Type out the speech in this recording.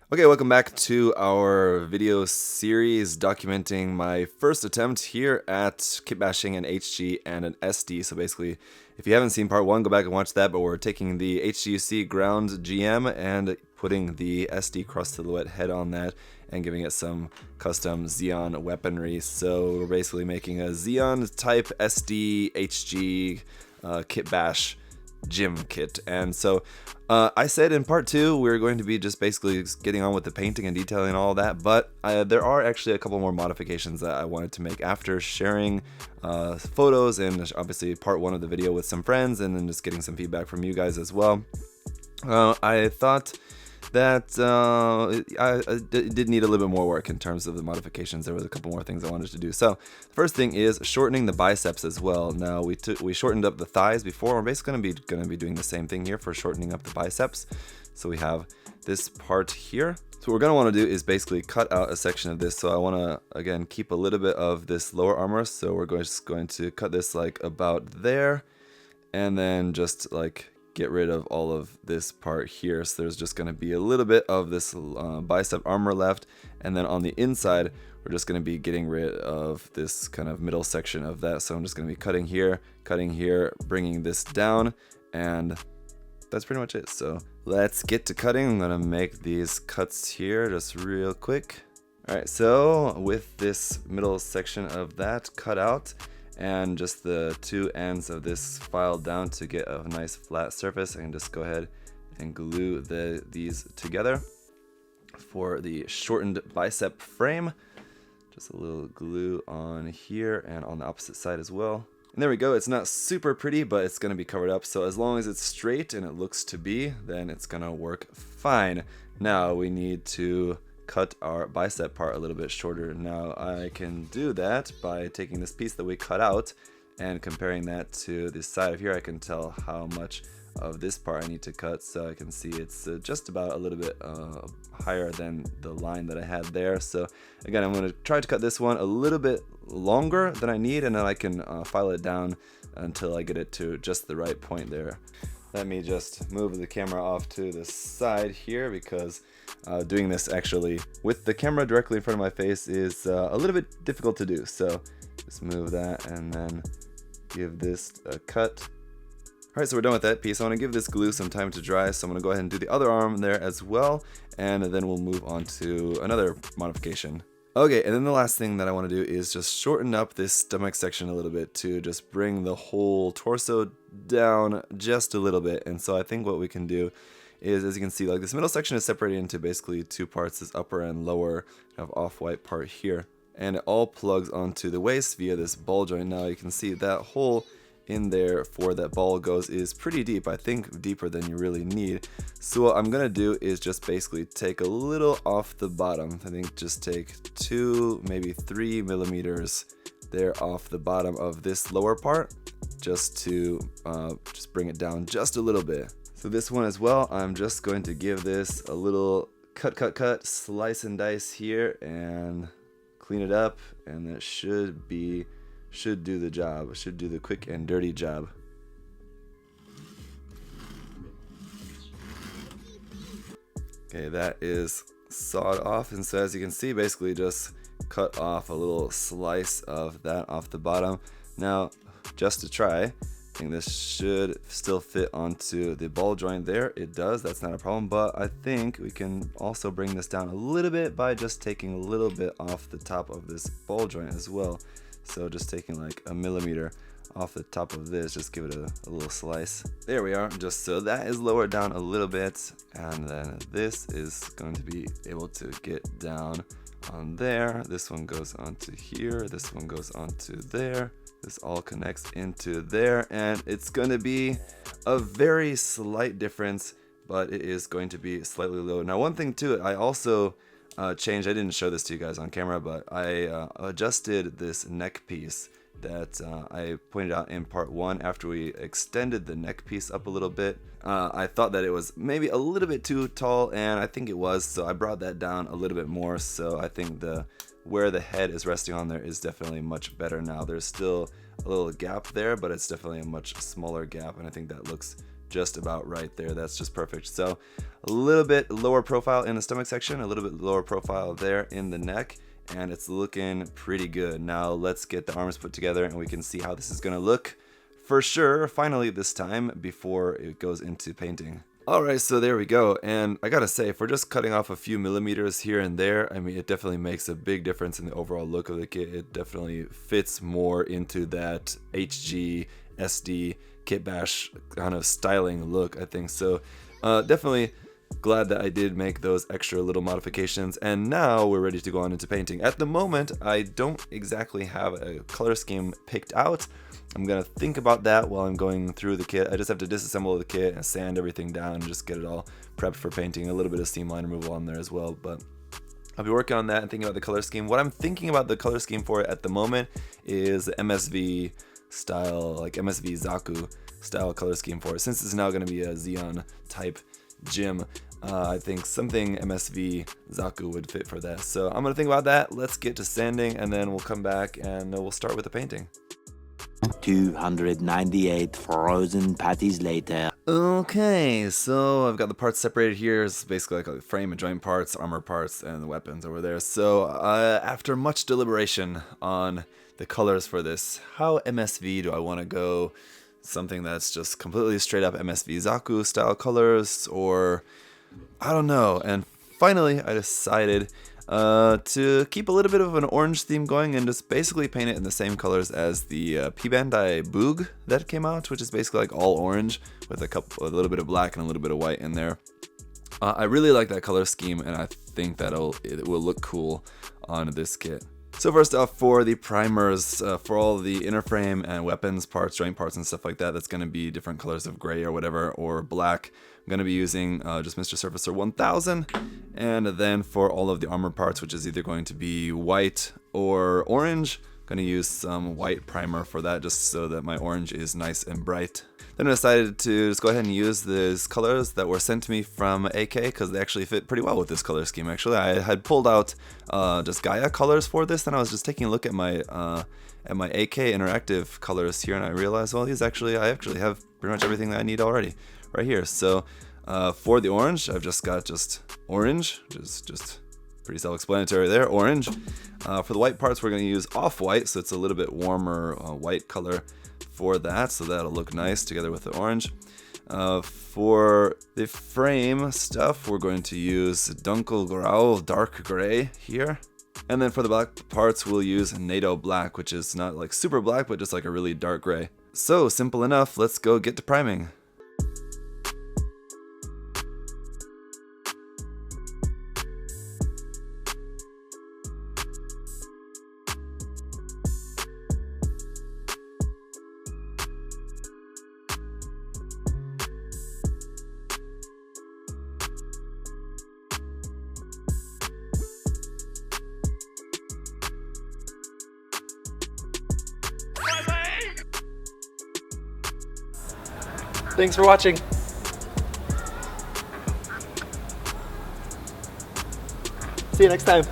Okay, welcome back to our video series documenting my first attempt here at kitbashing an HG and an SD. So basically, if you haven't seen part 1, go back and watch that, but we're taking the HGC ground GM and putting the SD cross silhouette head on that and giving it some custom Zeon weaponry. So we're basically making a Zeon type SD HG kitbash gym kit. And so I said in part 2 we're going to be just basically getting on with the painting and detailing and all that, but there are actually a couple more modifications that I wanted to make after sharing photos and obviously part 1 of the video with some friends and then just getting some feedback from you guys as well. I thought that it did need a little bit more work in terms of the modifications. There was a couple more things I wanted to do. So the first thing is shortening the biceps as well. Now we shortened up the thighs before. We're basically going to be doing the same thing here for shortening up the biceps. So we have this part here. So what we're going to want to do is basically cut out a section of this. So I want to again keep a little bit of this lower armor. So we're just going to cut this like about there, and then just like get rid of all of this part here. So there's just going to be a little bit of this bicep armor left, and then on the inside we're just going to be getting rid of this kind of middle section of that. So I'm just going to be cutting here, bringing this down, and that's pretty much it. So let's get to cutting. I'm going to make these cuts here just real quick. Alright, so with this middle section of that cut out and just the two ends of this filed down to get a nice flat surface, I can just go ahead and glue these together for the shortened bicep frame. Just a little glue on here and on the opposite side as well. And there we go. It's not super pretty, but it's going to be covered up. So as long as it's straight and it looks to be, then it's going to work fine. Now we need to cut our bicep part a little bit shorter. Now I can do that by taking this piece that we cut out and comparing that to the side of here. I can tell how much of this part I need to cut, so I can see it's just about a little bit higher than the line that I had there. So again, I'm going to try to cut this one a little bit longer than I need, and then I can file it down until I get it to just the right point there. Let me just move the camera off to the side here, because doing this actually with the camera directly in front of my face is a little bit difficult to do. So just move that and then give this a cut. Alright, so we're done with that piece. I want to give this glue some time to dry, so I'm going to go ahead and do the other arm there as well, and then we'll move on to another modification. Okay, and then the last thing that I want to do is just shorten up this stomach section a little bit to just bring the whole torso down just a little bit. And so I think what we can do is, as you can see, like this middle section is separated into basically two parts, this upper and lower kind of off-white part here. And it all plugs onto the waist via this ball joint. Now you can see that hole in there for that ball goes is pretty deep. I think deeper than you really need. So what I'm gonna do is just basically take a little off the bottom. I think just take 2, maybe 3 millimeters there off the bottom of this lower part, just to just bring it down just a little bit. So this one as well, I'm just going to give this a little cut, slice and dice here and clean it up, and it should do the job. It should do the quick and dirty job. Okay, that is sawed off, and so as you can see, basically just cut off a little slice of that off the bottom. Now, just to try, I think this should still fit onto the ball joint there. It does, that's not a problem, but I think we can also bring this down a little bit by just taking a little bit off the top of this ball joint as well. So just taking like a millimeter off the top of this, just give it a little slice. There we are, just so that is lowered down a little bit, and then this is going to be able to get down on there. This one goes onto here, this one goes onto there. This all connects into there, and it's going to be a very slight difference, but it is going to be slightly lower. Now one thing too, I also changed, I didn't show this to you guys on camera, but I adjusted this neck piece that I pointed out in part 1. After we extended the neck piece up a little bit, I thought that it was maybe a little bit too tall, and I think it was, so I brought that down a little bit more. So I think where the head is resting on there is definitely much better now. There's still a little gap there, but it's definitely a much smaller gap, and I think that looks just about right there. That's just perfect. So a little bit lower profile in the stomach section, a little bit lower profile there in the neck, and it's looking pretty good. Now let's get the arms put together and we can see how this is gonna look for sure, finally this time, before it goes into painting. Alright, so there we go, and I gotta say, if we're just cutting off a few millimeters here and there, I mean, it definitely makes a big difference in the overall look of the kit. It definitely fits more into that HGxSD Kitbash kind of styling look, I think. So definitely glad that I did make those extra little modifications, and now we're ready to go on into painting. At the moment, I don't exactly have a color scheme picked out. I'm gonna think about that while I'm going through the kit. I just have to disassemble the kit and sand everything down and just get it all prepped for painting. A little bit of seam line removal on there as well, but I'll be working on that and thinking about the color scheme. What I'm thinking about the color scheme for it at the moment is MSV style, like MSV Zaku style color scheme for it. Since it's now gonna be a Zeon type gym, I think something MSV Zaku would fit for that. So I'm gonna think about that. Let's get to sanding and then we'll come back and we'll start with the painting. 298 frozen patties later. Okay, so I've got the parts separated here. It's basically like the frame and joint parts, armor parts, and the weapons over there. So after much deliberation on the colors for this, how MSV do I want to go? Something that's just completely straight up MSV Zaku style colors, or I don't know. And finally I decided to keep a little bit of an orange theme going and just basically paint it in the same colors as the P-Bandai Boog that came out, which is basically like all orange with a little bit of black and a little bit of white in there. I really like that color scheme, and I think that it will look cool on this kit. So first off, for the primers, for all the inner frame and weapons parts, joint parts and stuff like that, that's going to be different colors of gray or whatever, or black. I'm going to be using just Mr. Surfacer 1000. And then for all of the armor parts, which is either going to be white or orange, I'm going to use some white primer for that, just so that my orange is nice and bright. Then I decided to just go ahead and use these colors that were sent to me from AK, because they actually fit pretty well with this color scheme. Actually, I had pulled out just Gaia colors for this, and I was just taking a look at my AK interactive colors here, and I realized, well, I actually have pretty much everything that I need already right here. So for the orange, I've just got orange, which is just pretty self-explanatory there, orange. For the white parts, we're going to use off-white, so it's a little bit warmer white color for that, so that'll look nice together with the orange. For the frame stuff, we're going to use Dunkelgrau, dark gray here. And then for the black parts, we'll use NATO black, which is not like super black, but just like a really dark gray. So simple enough, let's go get to priming. Thanks for watching. See you next time.